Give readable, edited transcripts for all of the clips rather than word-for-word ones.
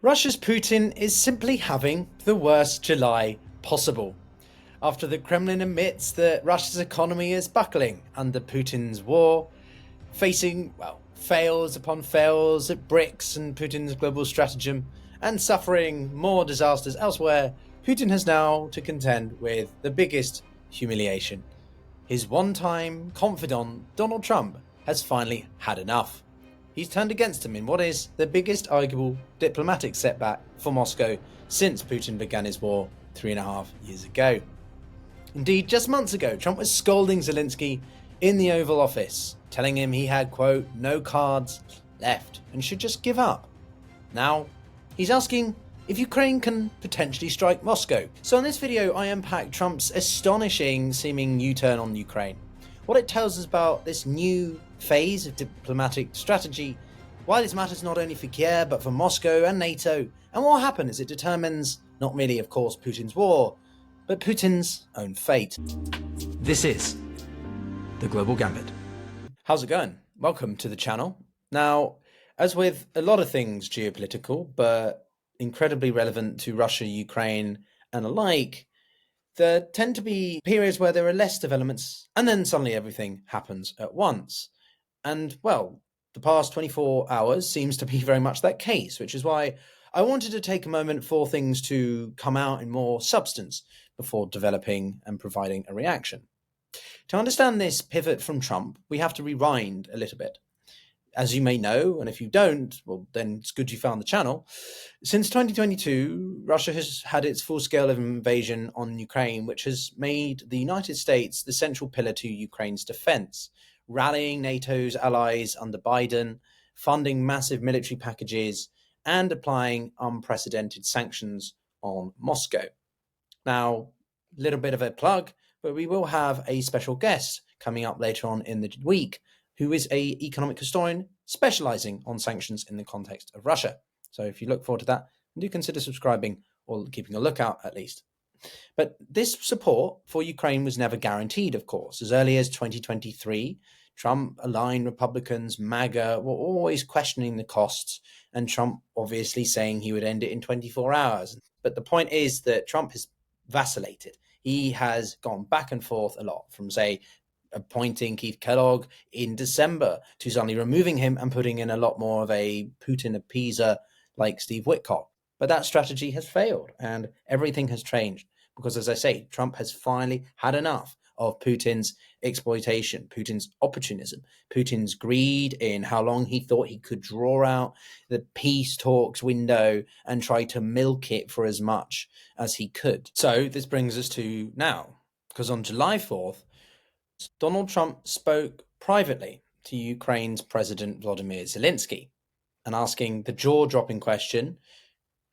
Russia's Putin is simply having the worst July possible. After the Kremlin admits that Russia's economy is buckling under Putin's war, facing, fails upon fails at BRICS and Putin's global stratagem, and suffering more disasters elsewhere, Putin has now to contend with the biggest humiliation. His one-time confidant, Donald Trump, has finally had enough. He's turned against him in what is the biggest arguable diplomatic setback for Moscow since Putin began his war 3.5 years ago. Indeed, just months ago, Trump was scolding Zelenskyy in the Oval Office, telling him he had, quote, no cards left and should just give up. Now, he's asking if Ukraine can potentially strike Moscow. So in this video, I unpack Trump's astonishing seeming U-turn on Ukraine, what it tells us about this new phase of diplomatic strategy, why this matters not only for Kiev but for Moscow and NATO, and what happens as it determines not merely, of course, Putin's war, but Putin's own fate. This is the Global Gambit. How's it going? Welcome to the channel. Now, as with a lot of things geopolitical, but incredibly relevant to Russia, Ukraine, and alike, there tend to be periods where there are less developments, and then suddenly everything happens at once. And, well, the past 24 hours seems to be very much that case, which is why I wanted to take a moment for things to come out in more substance before developing and providing a reaction. To understand this pivot from Trump, we have to rewind a little bit. As you may know, and if you don't, well, then it's good you found the channel. Since 2022, Russia has had its full-scale invasion on Ukraine, which has made the United States the central pillar to Ukraine's defense, rallying NATO's allies under Biden, funding massive military packages, and applying unprecedented sanctions on Moscow. Now, a little bit of a plug, but we will have a special guest coming up later on in the week, who is an economic historian specializing on sanctions in the context of Russia. So if you look forward to that, do consider subscribing or keeping a lookout at least. But this support for Ukraine was never guaranteed, of course. As early as 2023, Trump-aligned Republicans, MAGA, were always questioning the costs, and Trump obviously saying he would end it in 24 hours. But the point is that Trump has vacillated. He has gone back and forth a lot, from, say, appointing Keith Kellogg in December to suddenly removing him and putting in a lot more of a Putin appeaser like Steve Witkoff. But that strategy has failed and everything has changed because, as I say, Trump has finally had enough of Putin's exploitation, Putin's opportunism, Putin's greed in how long he thought he could draw out the peace talks window and try to milk it for as much as he could. So this brings us to now, because on July 4th, Donald Trump spoke privately to Ukraine's President Volodymyr Zelenskyy and asking the jaw-dropping question,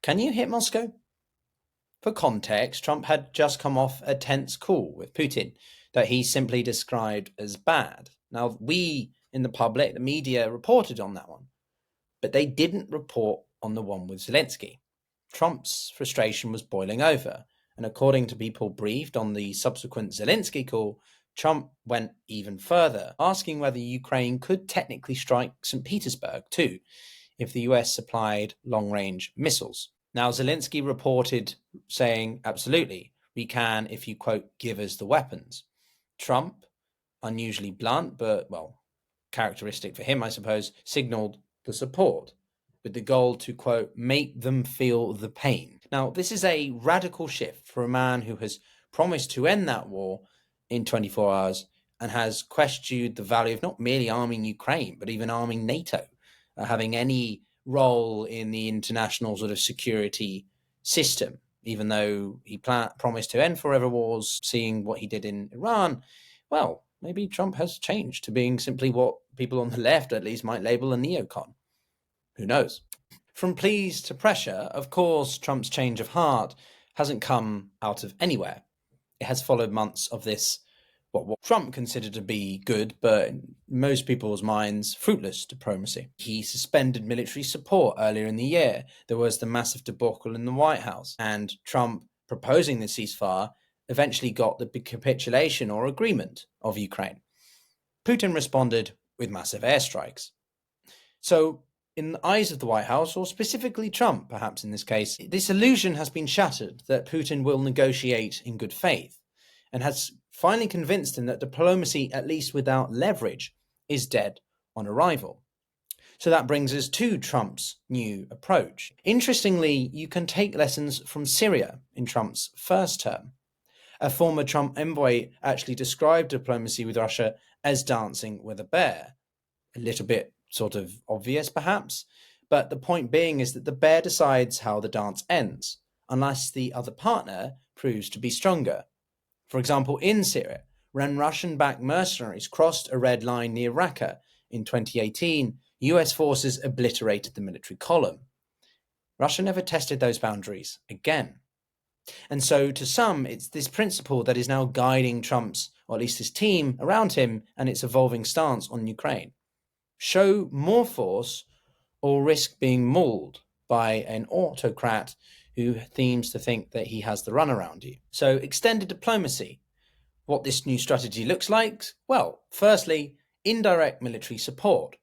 can you hit Moscow? For context, Trump had just come off a tense call with Putin that he simply described as bad. Now, we in the public, the media, reported on that one, but they didn't report on the one with Zelenskyy. Trump's frustration was boiling over, and according to people briefed on the subsequent Zelenskyy call, Trump went even further, asking whether Ukraine could technically strike St. Petersburg too, if the US supplied long-range missiles. Now, Zelenskyy reported saying, absolutely, we can if you, quote, give us the weapons. Trump, unusually blunt, but, well, characteristic for him, I suppose, signaled the support with the goal to, quote, make them feel the pain. Now, this is a radical shift for a man who has promised to end that war in 24 hours and has questioned the value of not merely arming Ukraine, but even arming NATO, having any role in the international sort of security system, even though he promised to end forever wars, seeing what he did in Iran. Well, maybe Trump has changed to being simply what people on the left at least might label a neocon. Who knows? From pleas to pressure, of course, Trump's change of heart hasn't come out of anywhere. It has followed months of this, what Trump considered to be good, but in most people's minds, fruitless diplomacy. He suspended military support earlier in the year. There was the massive debacle in the White House, and Trump proposing the ceasefire eventually got the capitulation or agreement of Ukraine. Putin responded with massive airstrikes. So In the eyes of the White House, or specifically Trump, perhaps in this case, this illusion has been shattered that Putin will negotiate in good faith, and has finally convinced him that diplomacy, at least without leverage, is dead on arrival. So that brings us to Trump's new approach. Interestingly, you can take lessons from Syria in Trump's first term. A former Trump envoy actually described diplomacy with Russia as dancing with a bear. A little bit sort of obvious, perhaps, but the point being is that the bear decides how the dance ends, unless the other partner proves to be stronger. For example, in Syria, when Russian-backed mercenaries crossed a red line near Raqqa in 2018, US forces obliterated the military column. Russia never tested those boundaries again. And so, to some, it's this principle that is now guiding Trump's, or at least his team around him, and its evolving stance on Ukraine. Show more force or risk being mauled by an autocrat who seems to think that he has the run around you. So, extended diplomacy. What this new strategy looks like? Well, firstly, indirect military support.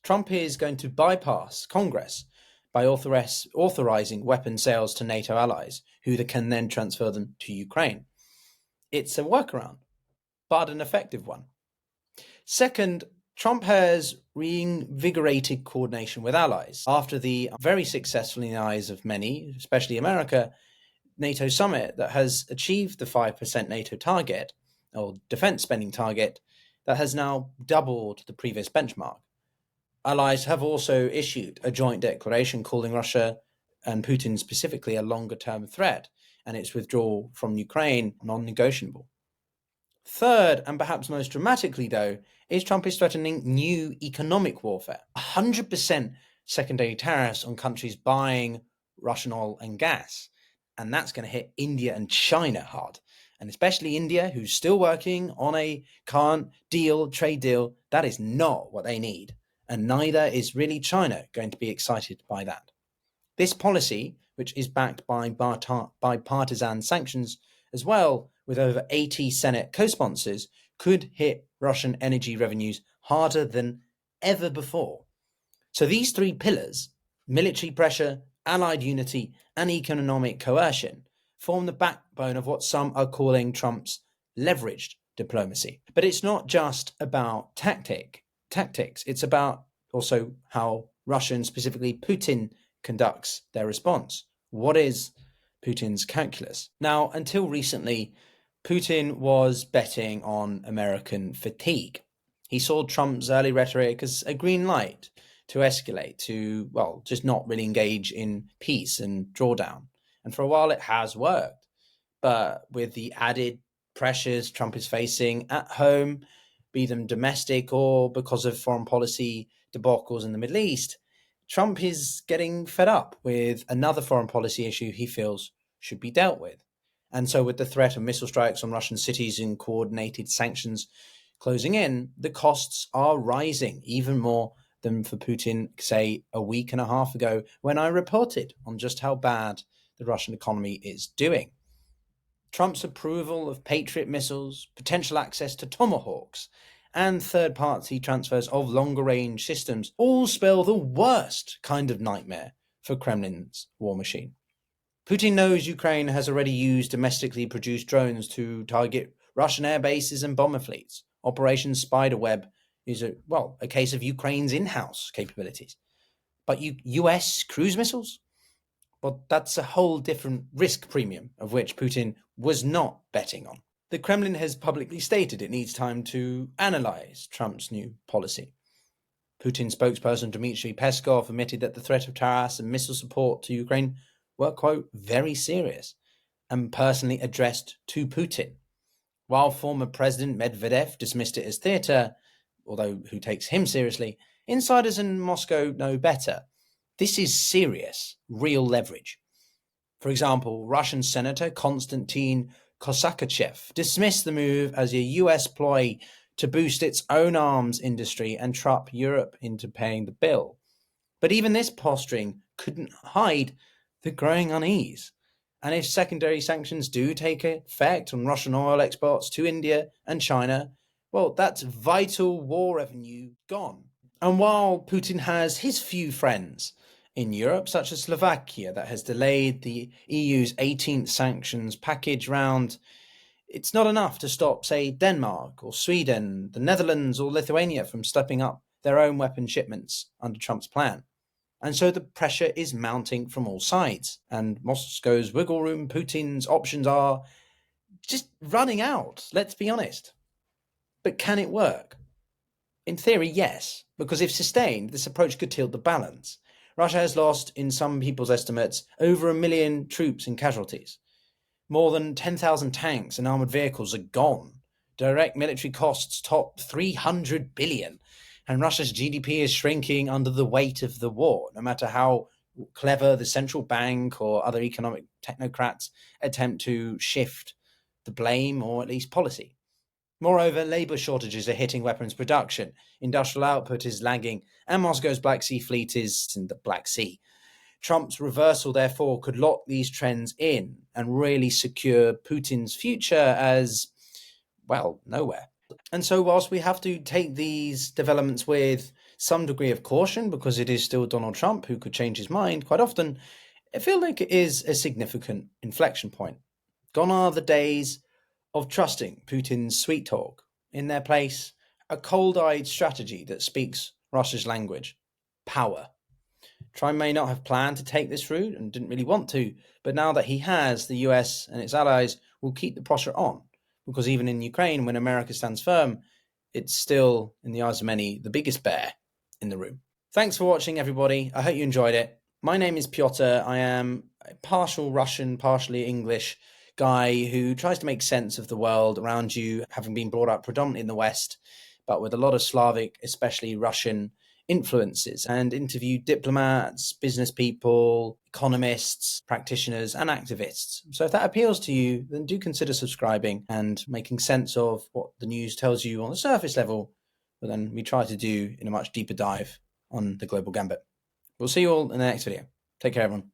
Trump is going to bypass Congress by authorizing weapon sales to NATO allies, who can then transfer them to Ukraine. It's a workaround, but an effective one. Second, Trump has reinvigorated coordination with allies. After the very successful, in the eyes of many, especially America, NATO summit that has achieved the 5% NATO target, or defense spending target, that has now doubled the previous benchmark. Allies have also issued a joint declaration calling Russia and Putin specifically a longer-term threat, and its withdrawal from Ukraine non-negotiable. Third, and perhaps most dramatically though, is Trump is threatening new economic warfare. 100% secondary tariffs on countries buying Russian oil and gas. And that's going to hit India and China hard. And especially India, who's still working on a trade deal. That is not what they need. And neither is really China going to be excited by that. This policy, which is backed by bipartisan sanctions as well, with over 80 Senate co-sponsors, could hit Russian energy revenues harder than ever before. So these three pillars, military pressure, allied unity, and economic coercion, form the backbone of what some are calling Trump's leveraged diplomacy. But it's not just about tactics. It's about also how Russia, and specifically Putin, conducts their response. What is Putin's calculus? Now, until recently, Putin was betting on American fatigue. He saw Trump's early rhetoric as a green light to escalate, to, well, just not really engage in peace and drawdown. And for a while it has worked. But with the added pressures Trump is facing at home, be them domestic or because of foreign policy debacles in the Middle East, Trump is getting fed up with another foreign policy issue he feels should be dealt with. And so with the threat of missile strikes on Russian cities and coordinated sanctions closing in, the costs are rising even more than for Putin, say, a week and a half ago when I reported on just how bad the Russian economy is doing. Trump's approval of Patriot missiles, potential access to Tomahawks, and third-party transfers of longer-range systems all spell the worst kind of nightmare for Kremlin's war machine. Putin knows Ukraine has already used domestically produced drones to target Russian air bases and bomber fleets. Operation Spiderweb is a case of Ukraine's in-house capabilities. But US cruise missiles? Well, that's a whole different risk premium of which Putin was not betting on. The Kremlin has publicly stated it needs time to analyze Trump's new policy. Putin spokesperson Dmitry Peskov admitted that the threat of tariffs and missile support to Ukraine were, quote, very serious and personally addressed to Putin. While former President Medvedev dismissed it as theater, although who takes him seriously, insiders in Moscow know better. This is serious, real leverage. For example, Russian Senator Konstantin Kosachev dismissed the move as a US ploy to boost its own arms industry and trap Europe into paying the bill. But even this posturing couldn't hide the growing unease. And if secondary sanctions do take effect on Russian oil exports to India and China, well, that's vital war revenue gone. And while Putin has his few friends in Europe, such as Slovakia, that has delayed the EU's 18th sanctions package round, it's not enough to stop, say, Denmark or Sweden, the Netherlands or Lithuania from stepping up their own weapon shipments under Trump's plan. And so the pressure is mounting from all sides, and Moscow's wiggle room, Putin's options are just running out, let's be honest. But can it work? In theory, yes, because if sustained, this approach could tilt the balance. Russia has lost, in some people's estimates, over 1 million troops and casualties. More than 10,000 tanks and armoured vehicles are gone. Direct military costs top 300 billion. And Russia's GDP is shrinking under the weight of the war, no matter how clever the central bank or other economic technocrats attempt to shift the blame or at least policy. Moreover, labour shortages are hitting weapons production, industrial output is lagging, and Moscow's Black Sea Fleet is in the Black Sea. Trump's reversal, therefore, could lock these trends in and really secure Putin's future as, well, nowhere. And so whilst we have to take these developments with some degree of caution, because it is still Donald Trump who could change his mind quite often, I feel like it is a significant inflection point. Gone are the days of trusting Putin's sweet talk. In their place, a cold-eyed strategy that speaks Russia's language. Power. Trump may not have planned to take this route and didn't really want to, but now that he has, the US and its allies will keep the pressure on. Because even in Ukraine, when America stands firm, it's still, in the eyes of many, the biggest bear in the room. Thanks for watching, everybody. I hope you enjoyed it. My name is Pyotr. I am a partial Russian, partially English guy who tries to make sense of the world around you, having been brought up predominantly in the West, but with a lot of Slavic, especially Russian influences, and interviewed diplomats, business people, economists, practitioners, and activists. So if that appeals to you, then do consider subscribing and making sense of what the news tells you on the surface level, but then we try to do in a much deeper dive on the global gambit. We'll see you all in the next video. Take care, everyone.